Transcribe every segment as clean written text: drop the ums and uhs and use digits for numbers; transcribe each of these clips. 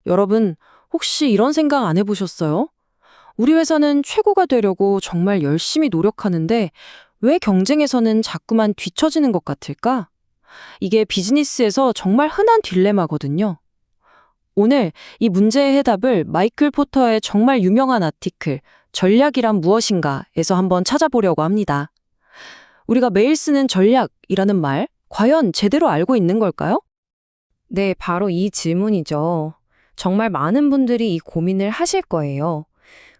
여러분, 혹시 이런 생각 안 해보셨어요? 우리 회사는 최고가 되려고 정말 열심히 노력하는데 왜 경쟁에서는 자꾸만 뒤처지는 것 같을까? 이게 비즈니스에서 정말 흔한 딜레마거든요. 오늘 이 문제의 해답을 마이클 포터의 정말 유명한 아티클 전략이란 무엇인가에서 한번 찾아보려고 합니다. 우리가 매일 쓰는 전략이라는 말, 과연 제대로 알고 있는 걸까요? 네, 바로 이 질문이죠. 정말 많은 분들이 이 고민을 하실 거예요.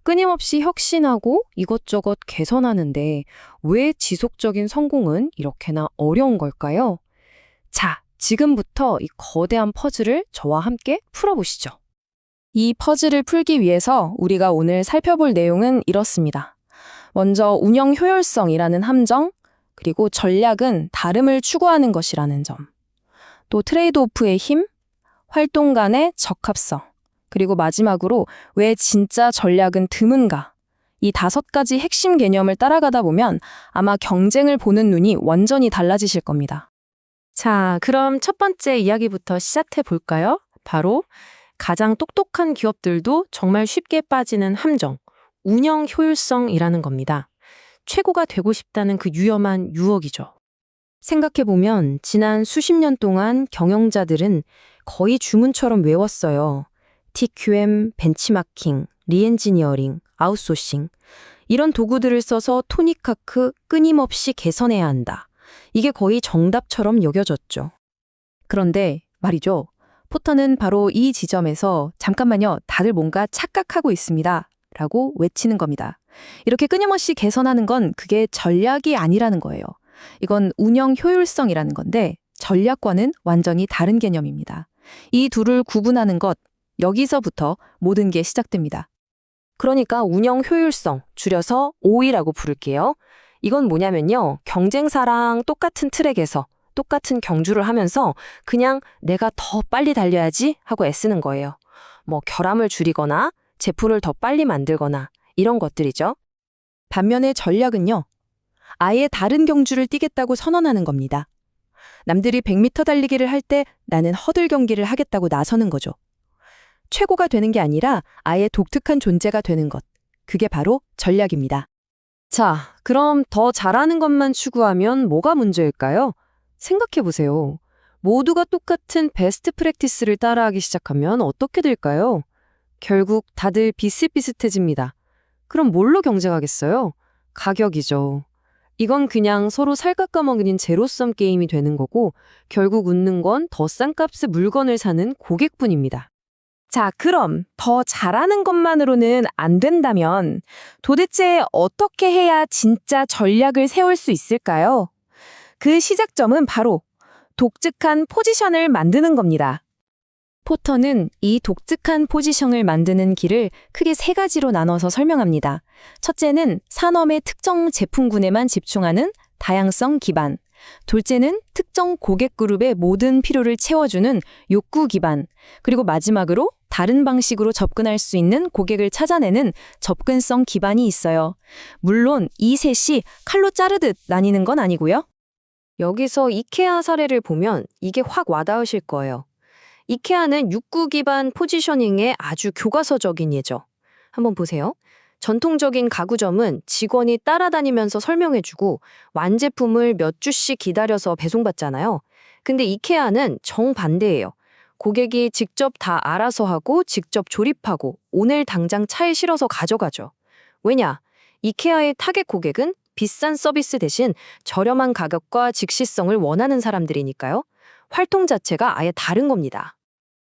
끊임없이 혁신하고 이것저것 개선하는데 왜 지속적인 성공은 이렇게나 어려운 걸까요? 자, 지금부터 이 거대한 퍼즐을 저와 함께 풀어보시죠. 이 퍼즐을 풀기 위해서 우리가 오늘 살펴볼 내용은 이렇습니다. 먼저 운영 효율성이라는 함정, 그리고 전략은 다름을 추구하는 것이라는 점, 또 트레이드오프의 힘, 활동 간의 적합성, 그리고 마지막으로 왜 진짜 전략은 드문가, 이 5가지 핵심 개념을 따라가다 보면 아마 경쟁을 보는 눈이 완전히 달라지실 겁니다. 자, 그럼 첫 번째 이야기부터 시작해 볼까요? 바로 가장 똑똑한 기업들도 정말 쉽게 빠지는 함정, 운영 효율성이라는 겁니다. 최고가 되고 싶다는 그 위험한 유혹이죠. 생각해보면 지난 수십 년 동안 경영자들은 거의 주문처럼 외웠어요. TQM, 벤치마킹, 리엔지니어링, 아웃소싱. 이런 도구들을 써서 토니카크 끊임없이 개선해야 한다. 이게 거의 정답처럼 여겨졌죠. 그런데 말이죠. 포터는 바로 이 지점에서 잠깐만요, 다들 뭔가 착각하고 있습니다. 라고 외치는 겁니다. 이렇게 끊임없이 개선하는 건 그게 전략이 아니라는 거예요. 이건 운영 효율성이라는 건데 전략과는 완전히 다른 개념입니다. 이 둘을 구분하는 것, 여기서부터 모든 게 시작됩니다. 그러니까 운영 효율성, 줄여서 OE라고 부를게요. 이건 뭐냐면요. 경쟁사랑 똑같은 트랙에서 똑같은 경주를 하면서 그냥 내가 더 빨리 달려야지 하고 애쓰는 거예요. 뭐 결함을 줄이거나 제품을 더 빨리 만들거나 이런 것들이죠. 반면에 전략은요. 아예 다른 경주를 뛰겠다고 선언하는 겁니다. 남들이 100m 달리기를 할 때 나는 허들 경기를 하겠다고 나서는 거죠. 최고가 되는 게 아니라 아예 독특한 존재가 되는 것. 그게 바로 전략입니다. 자, 그럼 더 잘하는 것만 추구하면 뭐가 문제일까요? 생각해보세요. 모두가 똑같은 베스트 프랙티스를 따라하기 시작하면 어떻게 될까요? 결국 다들 비슷비슷해집니다. 그럼 뭘로 경쟁하겠어요? 가격이죠. 이건 그냥 서로 살깎아먹는 제로섬 게임이 되는 거고 결국 웃는 건 더 싼 값의 물건을 사는 고객뿐입니다. 자, 그럼 더 잘하는 것만으로는 안 된다면 도대체 어떻게 해야 진짜 전략을 세울 수 있을까요? 그 시작점은 바로 독특한 포지션을 만드는 겁니다. 포터는 이 독특한 포지션을 만드는 길을 크게 3가지로 나눠서 설명합니다. 첫째는 산업의 특정 제품군에만 집중하는 다양성 기반. 둘째는 특정 고객 그룹의 모든 필요를 채워주는 욕구 기반. 그리고 마지막으로 다른 방식으로 접근할 수 있는 고객을 찾아내는 접근성 기반이 있어요. 물론 이 셋이 칼로 자르듯 나뉘는 건 아니고요. 여기서 이케아 사례를 보면 이게 확 와닿으실 거예요. 이케아는 욕구 기반 포지셔닝에 아주 교과서적인 예죠. 한번 보세요. 전통적인 가구점은 직원이 따라다니면서 설명해주고 완제품을 몇 주씩 기다려서 배송받잖아요. 근데 이케아는 정반대예요. 고객이 직접 다 알아서 하고 직접 조립하고 오늘 당장 차에 실어서 가져가죠. 왜냐? 이케아의 타겟 고객은 비싼 서비스 대신 저렴한 가격과 즉시성을 원하는 사람들이니까요. 활동 자체가 아예 다른 겁니다.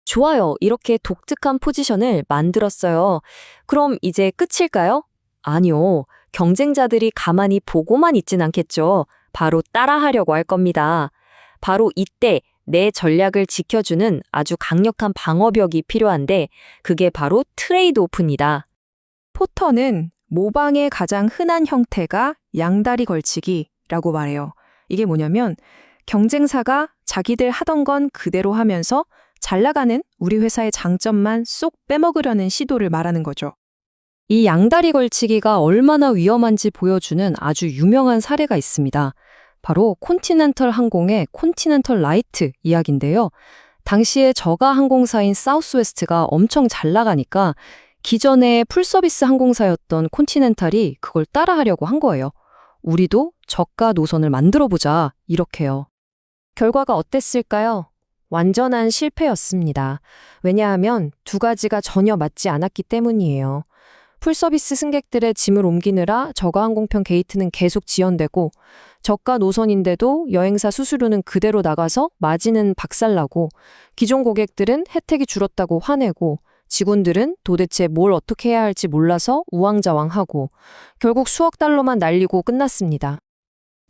좋아요. 이렇게 독특한 포지션을 만들었어요. 그럼 이제 끝일까요? 아니요. 경쟁자들이 가만히 보고만 있진 않겠죠. 바로 따라하려고 할 겁니다. 바로 이때 내 전략을 지켜주는 아주 강력한 방어벽이 필요한데 그게 바로 트레이드오프입니다. 포터는 모방의 가장 흔한 형태가 양다리 걸치기라고 말해요. 이게 뭐냐면 경쟁사가 자기들 하던 건 그대로 하면서 잘 나가는 우리 회사의 장점만 쏙 빼먹으려는 시도를 말하는 거죠. 이 양다리 걸치기가 얼마나 위험한지 보여주는 아주 유명한 사례가 있습니다. 바로 콘티넨털 항공의 콘티넨털 라이트 이야기인데요. 당시에 저가 항공사인 사우스웨스트가 엄청 잘 나가니까 기존의 풀서비스 항공사였던 콘티넨탈이 그걸 따라하려고 한 거예요. 우리도 저가 노선을 만들어보자, 이렇게요. 결과가 어땠을까요? 완전한 실패였습니다. 왜냐하면 두 가지가 전혀 맞지 않았기 때문이에요. 풀서비스 승객들의 짐을 옮기느라 저가 항공편 게이트는 계속 지연되고 저가 노선인데도 여행사 수수료는 그대로 나가서 마진은 박살나고 기존 고객들은 혜택이 줄었다고 화내고 직원들은 도대체 뭘 어떻게 해야 할지 몰라서 우왕좌왕하고 결국 수억 달러만 날리고 끝났습니다.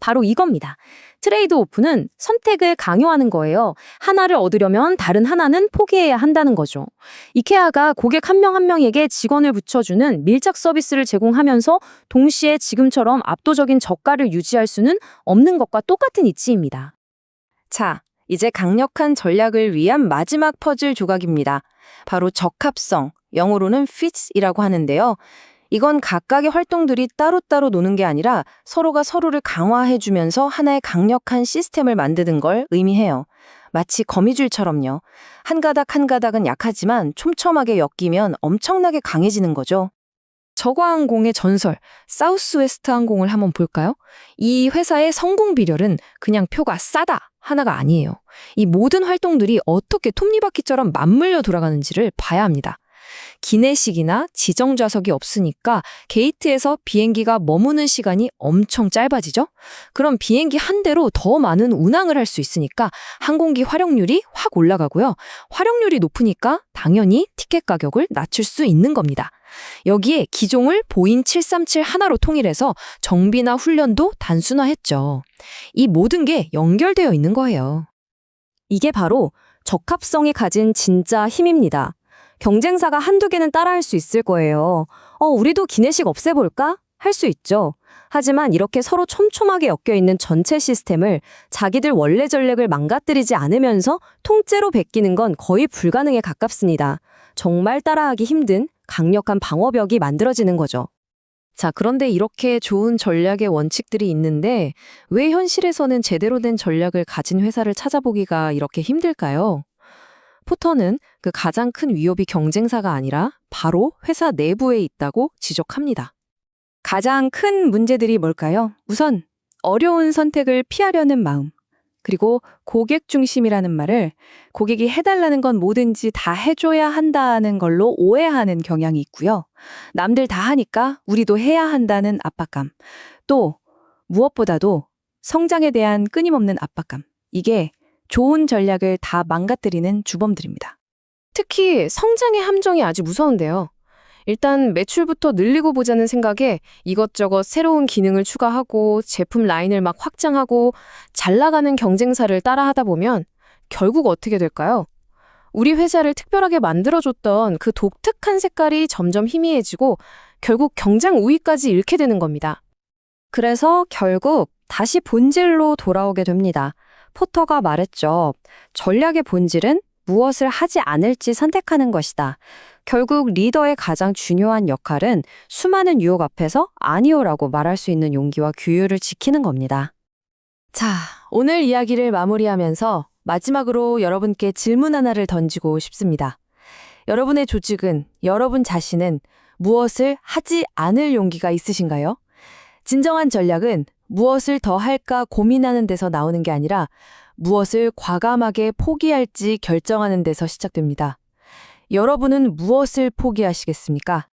바로 이겁니다. 트레이드 오프는 선택을 강요하는 거예요. 하나를 얻으려면 다른 하나는 포기해야 한다는 거죠. 이케아가 고객 한 명 한 명에게 직원을 붙여주는 밀착 서비스를 제공하면서 동시에 지금처럼 압도적인 저가를 유지할 수는 없는 것과 똑같은 이치입니다. 자, 이제 강력한 전략을 위한 마지막 퍼즐 조각입니다. 바로 적합성, 영어로는 fit이라고 하는데요. 이건 각각의 활동들이 따로따로 노는 게 아니라 서로가 서로를 강화해주면서 하나의 강력한 시스템을 만드는 걸 의미해요. 마치 거미줄처럼요. 한 가닥 한 가닥은 약하지만 촘촘하게 엮이면 엄청나게 강해지는 거죠. 저가항공의 전설, 사우스웨스트 항공을 한번 볼까요? 이 회사의 성공 비결은 그냥 표가 싸다 하나가 아니에요. 이 모든 활동들이 어떻게 톱니바퀴처럼 맞물려 돌아가는지를 봐야 합니다. 기내식이나 지정 좌석이 없으니까 게이트에서 비행기가 머무는 시간이 엄청 짧아지죠? 그럼 비행기 한 대로 더 많은 운항을 할 수 있으니까 항공기 활용률이 확 올라가고요. 활용률이 높으니까 당연히 티켓 가격을 낮출 수 있는 겁니다. 여기에 기종을 보잉 737 하나로 통일해서 정비나 훈련도 단순화했죠. 이 모든 게 연결되어 있는 거예요. 이게 바로 적합성이 가진 진짜 힘입니다. 경쟁사가 한두 개는 따라할 수 있을 거예요. 우리도 기내식 없애볼까? 할 수 있죠. 하지만 이렇게 서로 촘촘하게 엮여있는 전체 시스템을 자기들 원래 전략을 망가뜨리지 않으면서 통째로 베끼는 건 거의 불가능에 가깝습니다. 정말 따라하기 힘든 강력한 방어벽이 만들어지는 거죠. 자, 그런데 이렇게 좋은 전략의 원칙들이 있는데 왜 현실에서는 제대로 된 전략을 가진 회사를 찾아보기가 이렇게 힘들까요? 포터는 그 가장 큰 위협이 경쟁사가 아니라 바로 회사 내부에 있다고 지적합니다. 가장 큰 문제들이 뭘까요? 우선 어려운 선택을 피하려는 마음, 그리고 고객 중심이라는 말을 고객이 해달라는 건 뭐든지 다 해줘야 한다는 걸로 오해하는 경향이 있고요. 남들 다 하니까 우리도 해야 한다는 압박감, 또 무엇보다도 성장에 대한 끊임없는 압박감, 이게 좋은 전략을 다 망가뜨리는 주범들입니다. 특히 성장의 함정이 아주 무서운데요. 일단 매출부터 늘리고 보자는 생각에 이것저것 새로운 기능을 추가하고 제품 라인을 막 확장하고 잘 나가는 경쟁사를 따라하다 보면 결국 어떻게 될까요? 우리 회사를 특별하게 만들어줬던 그 독특한 색깔이 점점 희미해지고 결국 경쟁 우위까지 잃게 되는 겁니다. 그래서 결국 다시 본질로 돌아오게 됩니다. 포터가 말했죠. 전략의 본질은 무엇을 하지 않을지 선택하는 것이다. 결국 리더의 가장 중요한 역할은 수많은 유혹 앞에서 아니오라고 말할 수 있는 용기와 규율을 지키는 겁니다. 자, 오늘 이야기를 마무리하면서 마지막으로 여러분께 질문 하나를 던지고 싶습니다. 여러분의 조직은, 여러분 자신은 무엇을 하지 않을 용기가 있으신가요? 진정한 전략은 무엇을 더 할까 고민하는 데서 나오는 게 아니라 무엇을 과감하게 포기할지 결정하는 데서 시작됩니다. 여러분은 무엇을 포기하시겠습니까?